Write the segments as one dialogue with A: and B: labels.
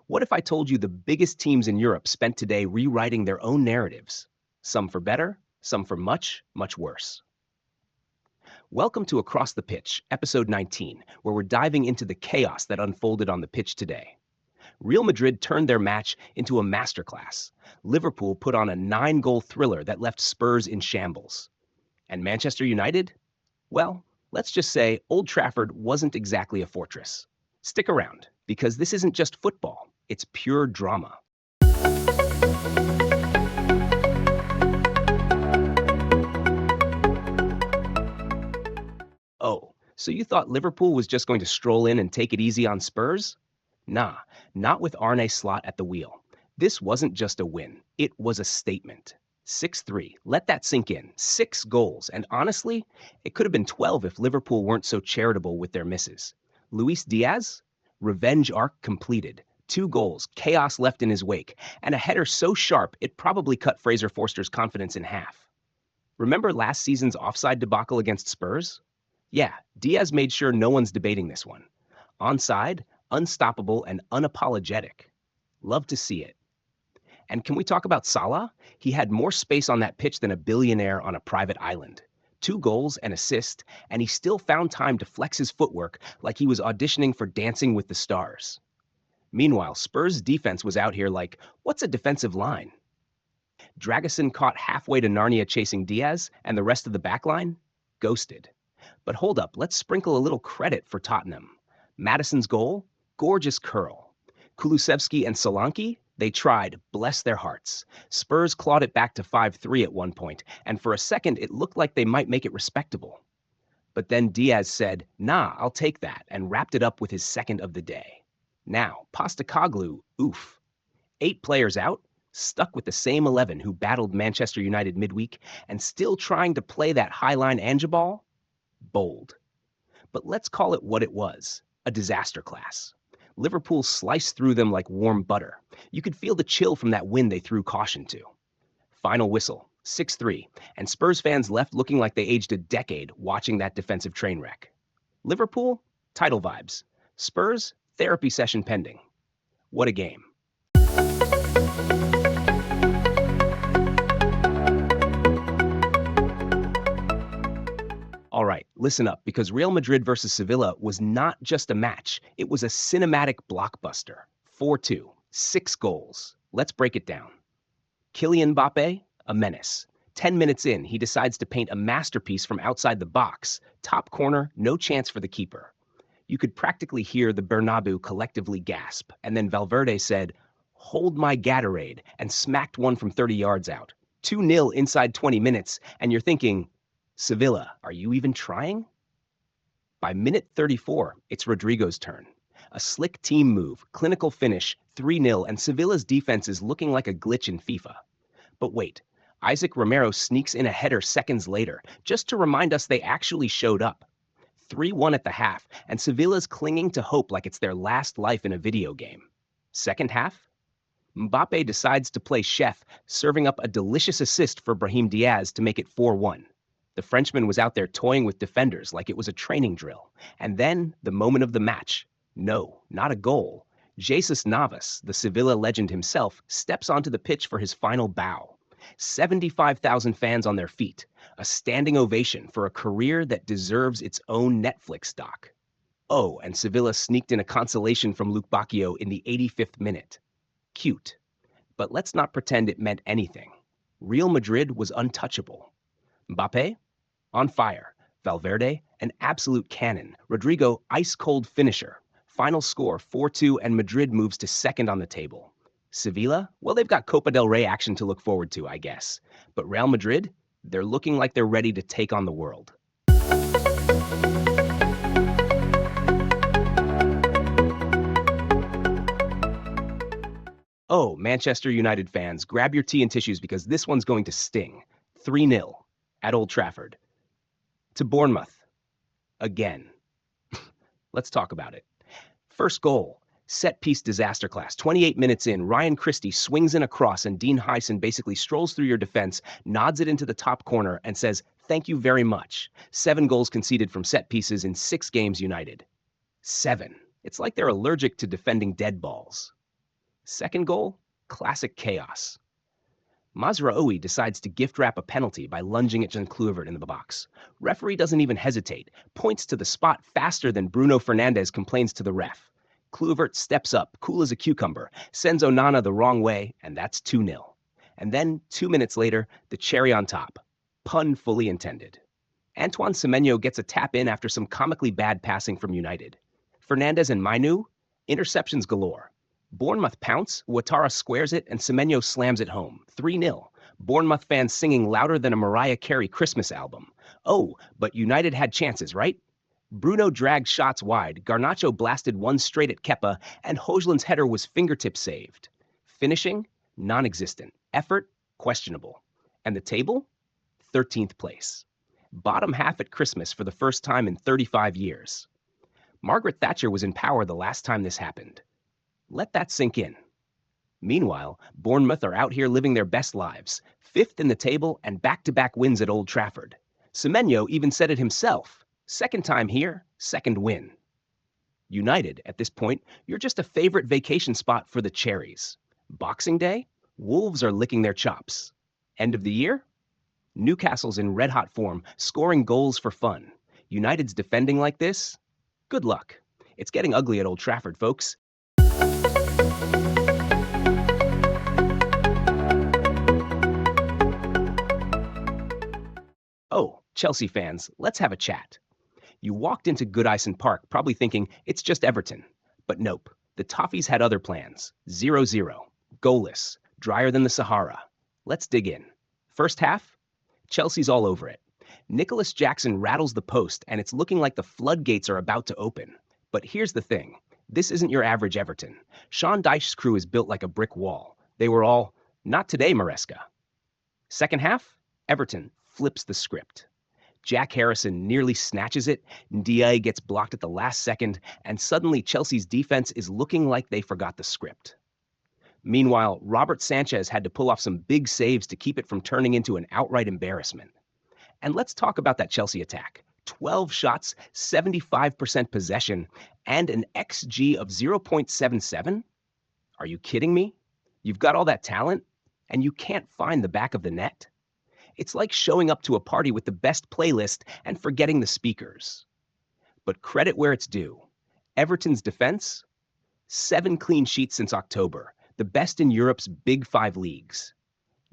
A: What if I told you the biggest teams in Europe spent today rewriting their own narratives? Some for better, some for much, much worse. Welcome to Across the Pitch, episode 19, where we're diving into the chaos that unfolded on the pitch today. Real Madrid turned their match into a masterclass. Liverpool put on a 9-goal thriller that left Spurs in shambles. And Manchester United? Well, let's just say Old Trafford wasn't exactly a fortress. Stick around, because this isn't just football, it's pure drama. Oh, so you thought Liverpool was just going to stroll in and take it easy on Spurs? Nah, not with Arne Slot at the wheel. This wasn't just a win, it was a statement. 6-3, let that sink in. 6 goals, and honestly, it could have been 12 if Liverpool weren't so charitable with their misses. Luis Diaz? Revenge arc completed. 2 goals, chaos left in his wake, and a header so sharp it probably cut Fraser Forster's confidence in half. Remember last season's offside debacle against Spurs? Yeah, Diaz made sure no one's debating this one. Onside, unstoppable, and unapologetic. Love to see it. And can we talk about Salah? He had more space on that pitch than a billionaire on a private island. 2 goals, an assist, and he still found time to flex his footwork like he was auditioning for Dancing with the Stars. Meanwhile, Spurs' defense was out here like, what's a defensive line? Dragusin caught halfway to Narnia chasing Diaz, and the rest of the backline? Ghosted. But hold up, let's sprinkle a little credit for Tottenham. Maddison's goal? Gorgeous curl. Kulusevski and Solanke? They tried, bless their hearts. Spurs clawed it back to 5-3 at one point, and for a second it looked like they might make it respectable. But then Diaz said, nah, I'll take that, and wrapped it up with his second of the day. Now, Postecoglou, oof. 8 players out, stuck with the same 11 who battled Manchester United midweek, and still trying to play that high-line Angeball? Bold. But let's call it what it was, a disaster class. Liverpool sliced through them like warm butter. You could feel the chill from that wind they threw caution to. Final whistle, 6-3, and Spurs fans left looking like they aged a decade watching that defensive train wreck. Liverpool, title vibes. Spurs, therapy session pending. What a game. All right, listen up, because Real Madrid versus Sevilla was not just a match, it was a cinematic blockbuster. 4-2, 6 goals. Let's break it down. Kylian Mbappe, a menace. 10 minutes in, he decides to paint a masterpiece from outside the box. Top corner, no chance for the keeper. You could practically hear the Bernabeu collectively gasp, and then Valverde said, hold my Gatorade, and smacked one from 30 yards out. 2-0 inside 20 minutes, and you're thinking, Sevilla, are you even trying? By minute 34, it's Rodrigo's turn. A slick team move, clinical finish, 3-0, and Sevilla's defense is looking like a glitch in FIFA. But wait, Isaac Romero sneaks in a header seconds later, just to remind us they actually showed up. 3-1 at the half, and Sevilla's clinging to hope like it's their last life in a video game. Second half? Mbappe decides to play chef, serving up a delicious assist for Brahim Diaz to make it 4-1. The Frenchman was out there toying with defenders like it was a training drill. And then, the moment of the match. No, not a goal. Jesus Navas, the Sevilla legend himself, steps onto the pitch for his final bow. 75,000 fans on their feet. A standing ovation for a career that deserves its own Netflix doc. Oh, and Sevilla sneaked in a consolation from Luke Bacchio in the 85th minute. Cute. But let's not pretend it meant anything. Real Madrid was untouchable. Mbappe? On fire. Valverde, an absolute cannon. Rodrigo, ice-cold finisher. Final score, 4-2, and Madrid moves to second on the table. Sevilla? Well, they've got Copa del Rey action to look forward to, I guess. But Real Madrid? They're looking like they're ready to take on the world. Oh, Manchester United fans, grab your tea and tissues because this one's going to sting. 3-0 at Old Trafford. To Bournemouth. Again. Let's talk about it. First goal, set-piece disaster class. 28 minutes in, Ryan Christie swings in a cross and Dean Hyson basically strolls through your defense, nods it into the top corner, and says, thank you very much. 7 goals conceded from set pieces in 6 games United. 7. It's like they're allergic to defending dead balls. Second goal, classic chaos. Mazraoui decides to gift wrap a penalty by lunging at Jan Kluivert in the box. Referee doesn't even hesitate, points to the spot faster than Bruno Fernandes complains to the ref. Kluivert steps up, cool as a cucumber, sends Onana the wrong way, and that's 2-0. And then, 2 minutes later, the cherry on top. Pun fully intended. Antoine Semenyo gets a tap in after some comically bad passing from United. Fernandes and Mainu, interceptions galore. Bournemouth pounce, Ouattara squares it, and Semenyo slams it home. 3-0. Bournemouth fans singing louder than a Mariah Carey Christmas album. Oh, but United had chances, right? Bruno dragged shots wide, Garnacho blasted one straight at Kepa, and Højlund's header was fingertip saved. Finishing? Non-existent. Effort? Questionable. And the table? 13th place. Bottom half at Christmas for the first time in 35 years. Margaret Thatcher was in power the last time this happened. Let that sink in. Meanwhile, Bournemouth are out here living their best lives, 5th in the table and back-to-back wins at Old Trafford. Semenyo even said it himself. Second time here, second win. United, at this point, you're just a favorite vacation spot for the cherries. Boxing Day? Wolves are licking their chops. End of the year? Newcastle's in red-hot form, scoring goals for fun. United's defending like this? Good luck. It's getting ugly at Old Trafford, folks. Oh, Chelsea fans, let's have a chat. You walked into Goodison Park probably thinking it's just Everton. But nope, the Toffees had other plans. 0-0, goalless, drier than the Sahara. Let's dig in. First half, Chelsea's all over it. Nicholas Jackson rattles the post, and it's looking like the floodgates are about to open. But here's the thing. This isn't your average Everton. Sean Dyche's crew is built like a brick wall. They were all, not today, Maresca. Second half, Everton flips the script. Jack Harrison nearly snatches it, Ndiaye gets blocked at the last second, and suddenly Chelsea's defense is looking like they forgot the script. Meanwhile, Robert Sanchez had to pull off some big saves to keep it from turning into an outright embarrassment. And let's talk about that Chelsea attack. 12 shots, 75% possession, and an XG of 0.77? Are you kidding me? You've got all that talent, and you can't find the back of the net? It's like showing up to a party with the best playlist and forgetting the speakers. But credit where it's due. Everton's defense? 7 clean sheets since October, the best in Europe's Big 5 leagues.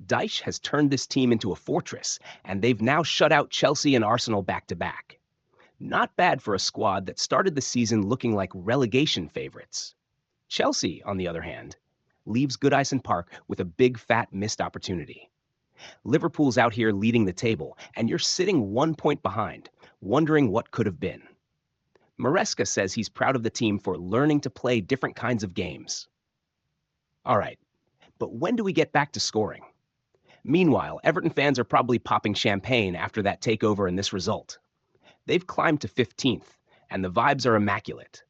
A: Dyche has turned this team into a fortress, and they've now shut out Chelsea and Arsenal back-to-back. Not bad for a squad that started the season looking like relegation favorites. Chelsea, on the other hand, leaves Goodison Park with a big fat missed opportunity. Liverpool's out here leading the table, and you're sitting 1 point behind, wondering what could have been. Maresca says he's proud of the team for learning to play different kinds of games. All right, but when do we get back to scoring? Meanwhile, Everton fans are probably popping champagne after that takeover and this result. They've climbed to 15th, and the vibes are immaculate.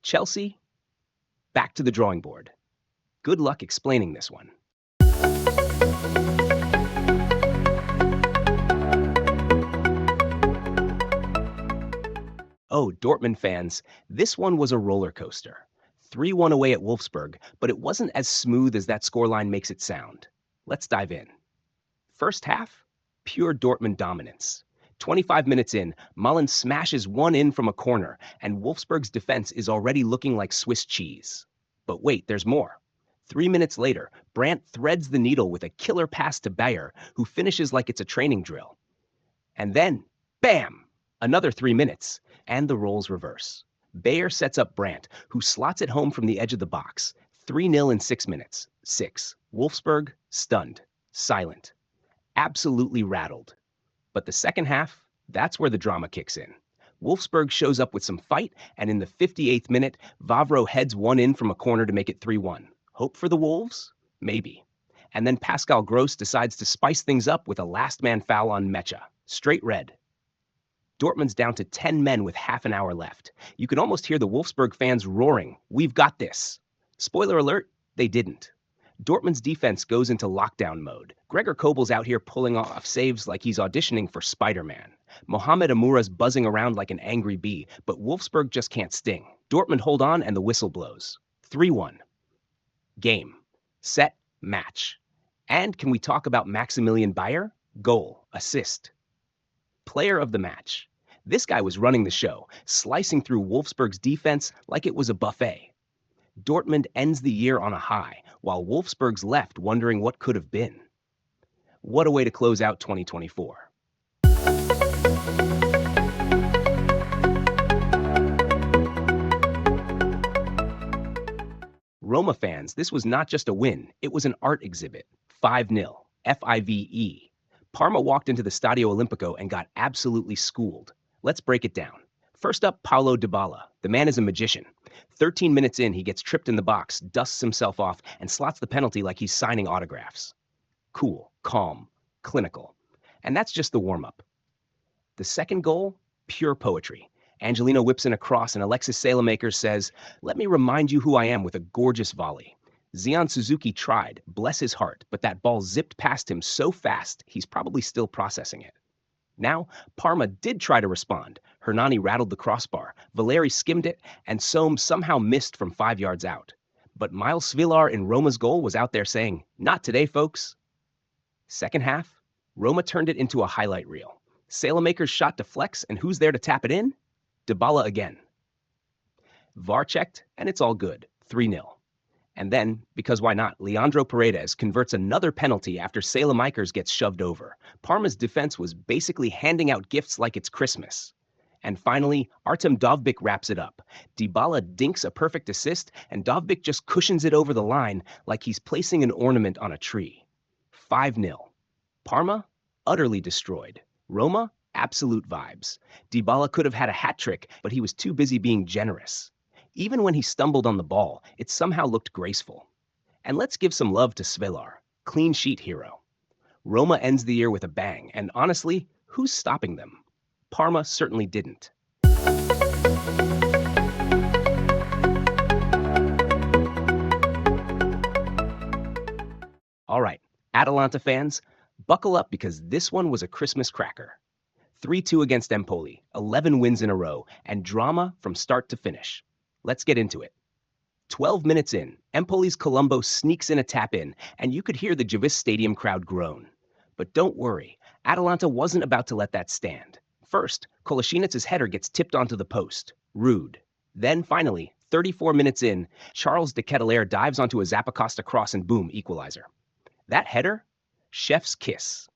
A: Chelsea, back to the drawing board. Good luck explaining this one. Oh, Dortmund fans, this one was a roller coaster. 3-1 away at Wolfsburg, but it wasn't as smooth as that scoreline makes it sound. Let's dive in. First half, pure Dortmund dominance. 25 minutes in, Mullen smashes one in from a corner, and Wolfsburg's defense is already looking like Swiss cheese. But wait, there's more. 3 minutes later, Brandt threads the needle with a killer pass to Bayer, who finishes like it's a training drill. And then, bam! Another 3 minutes, and the roles reverse. Bayer sets up Brandt, who slots it home from the edge of the box. 3-0 in 6 minutes. 6. Wolfsburg, stunned, silent, absolutely rattled. But the second half, that's where the drama kicks in. Wolfsburg shows up with some fight, and in the 58th minute, Vavro heads one in from a corner to make it 3-1. Hope for the Wolves? Maybe. And then Pascal Gross decides to spice things up with a last-man foul on Mecha. Straight red. Dortmund's down to 10 men with half an hour left. You can almost hear the Wolfsburg fans roaring, "We've got this." Spoiler alert, they didn't. Dortmund's defense goes into lockdown mode. Gregor Kobel's out here pulling off saves like he's auditioning for Spider-Man. Mohamed Amoura's buzzing around like an angry bee, but Wolfsburg just can't sting. Dortmund hold on and the whistle blows. 3-1. Game, set, match. And can we talk about Maximilian Bayer? Goal, assist. Player of the match. This guy was running the show, slicing through Wolfsburg's defense like it was a buffet. Dortmund ends the year on a high, while Wolfsburg's left wondering what could have been. What a way to close out 2024. Roma fans, this was not just a win, it was an art exhibit. 5-0, F-I-V-E. Parma walked into the Stadio Olimpico and got absolutely schooled. Let's break it down. First up, Paulo Dybala. The man is a magician. 13 minutes in, he gets tripped in the box, dusts himself off, and slots the penalty like he's signing autographs. Cool, calm, clinical. And that's just the warm-up. The second goal, pure poetry. Angelino whips in a cross and Alexis Saelemaekers says, "Let me remind you who I am," with a gorgeous volley. Zion Suzuki tried, bless his heart, but that ball zipped past him so fast, he's probably still processing it. Now, Parma did try to respond. Hernani rattled the crossbar, Valeri skimmed it, and Sohm somehow missed from 5 yards out. But Miles Svilar in Roma's goal was out there saying, "Not today, folks." Second half, Roma turned it into a highlight reel. Saelemaekers shot deflects, and who's there to tap it in? Dybala again. VAR checked, and it's all good, 3-0. And then, because why not, Leandro Paredes converts another penalty after Saelemaekers gets shoved over. Parma's defense was basically handing out gifts like it's Christmas. And finally, Artem Dovbyk wraps it up. Dybala dinks a perfect assist, and Dovbyk just cushions it over the line like he's placing an ornament on a tree. 5-0. Parma, utterly destroyed. Roma, absolute vibes. Dybala could have had a hat trick, but he was too busy being generous. Even when he stumbled on the ball, it somehow looked graceful. And let's give some love to Svilar, clean sheet hero. Roma ends the year with a bang, and honestly, who's stopping them? Parma certainly didn't. All right, Atalanta fans, buckle up because this one was a Christmas cracker. 3-2 against Empoli, 11 wins in a row, and drama from start to finish. Let's get into it. 12 minutes in, Empoli's Colombo sneaks in a tap-in, and you could hear the Juventus Stadium crowd groan. But don't worry, Atalanta wasn't about to let that stand. First, Kolasinacs's header gets tipped onto the post. Rude. Then, finally, 34 minutes in, Charles de Ketelaere dives onto a Zappacosta cross and boom, equalizer. That header? Chef's kiss.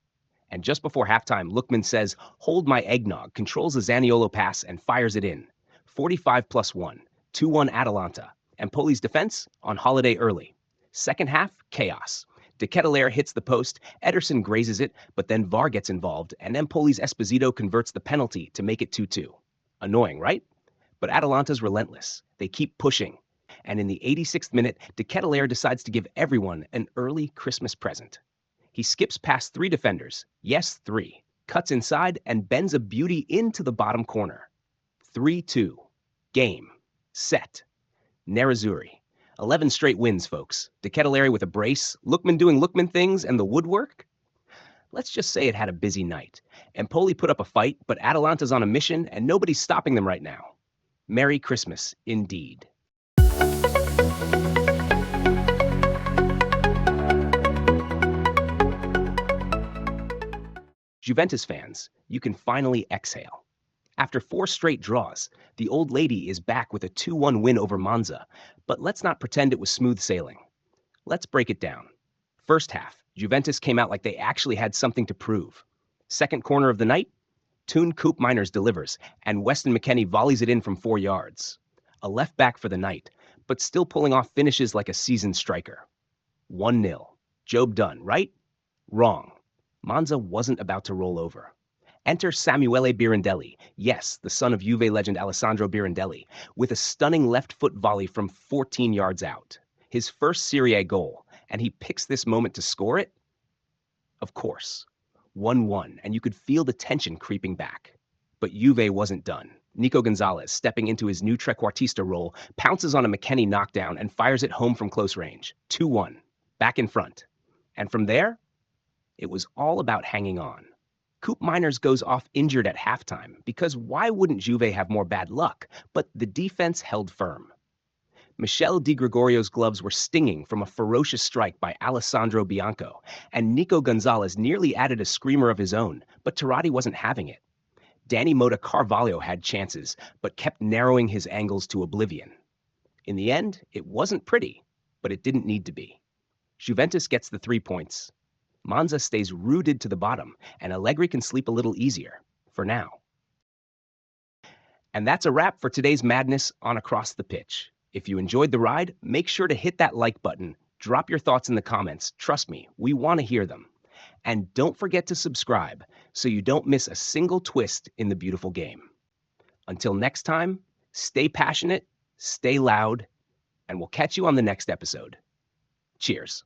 A: And just before halftime, Lookman says, "Hold my eggnog," controls a Zaniolo pass and fires it in. 45+1. 2-1 Atalanta. Empoli's defense on holiday early. Second half, chaos. De Ketelaere hits the post, Ederson grazes it, but then VAR gets involved, and Empoli's Esposito converts the penalty to make it 2-2. Annoying, right? But Atalanta's relentless. They keep pushing. And in the 86th minute, De Ketelaere decides to give everyone an early Christmas present. He skips past 3 defenders, yes, 3, cuts inside, and bends a beauty into the bottom corner. 3-2. Game. Set. Nerazzurri. 11 straight wins, folks. De Ketelaere with a brace, Lookman doing Lookman things, and the woodwork? Let's just say it had a busy night. Empoli put up a fight, but Atalanta's on a mission, and nobody's stopping them right now. Merry Christmas, indeed. Juventus fans, you can finally exhale. After 4 straight draws, the old lady is back with a 2-1 win over Monza, but let's not pretend it was smooth sailing. Let's break it down. First half, Juventus came out like they actually had something to prove. Second corner of the night, Toon Koopmeiners delivers, and Weston McKennie volleys it in from 4 yards. A left back for the night, but still pulling off finishes like a seasoned striker. 1-0. Job done, right? Wrong. Monza wasn't about to roll over. Enter Samuele Birondelli, yes, the son of Juve legend Alessandro Birondelli, with a stunning left foot volley from 14 yards out. His first Serie A goal, and he picks this moment to score it? Of course. 1-1, and you could feel the tension creeping back. But Juve wasn't done. Nico Gonzalez, stepping into his new trequartista role, pounces on a McKennie knockdown and fires it home from close range. 2-1. Back in front. And from there, it was all about hanging on. Koopmeiners goes off injured at halftime, because why wouldn't Juve have more bad luck? But the defense held firm. Michele Di Gregorio's gloves were stinging from a ferocious strike by Alessandro Bianco, and Nico Gonzalez nearly added a screamer of his own, but Tarati wasn't having it. Danny Mota Carvalho had chances, but kept narrowing his angles to oblivion. In the end, it wasn't pretty, but it didn't need to be. Juventus gets the 3 points. Monza stays rooted to the bottom, and Allegri can sleep a little easier, for now. And that's a wrap for today's madness on Across the Pitch. If you enjoyed the ride, make sure to hit that like button, drop your thoughts in the comments. Trust me, we want to hear them. And don't forget to subscribe so you don't miss a single twist in the beautiful game. Until next time, stay passionate, stay loud, and we'll catch you on the next episode. Cheers.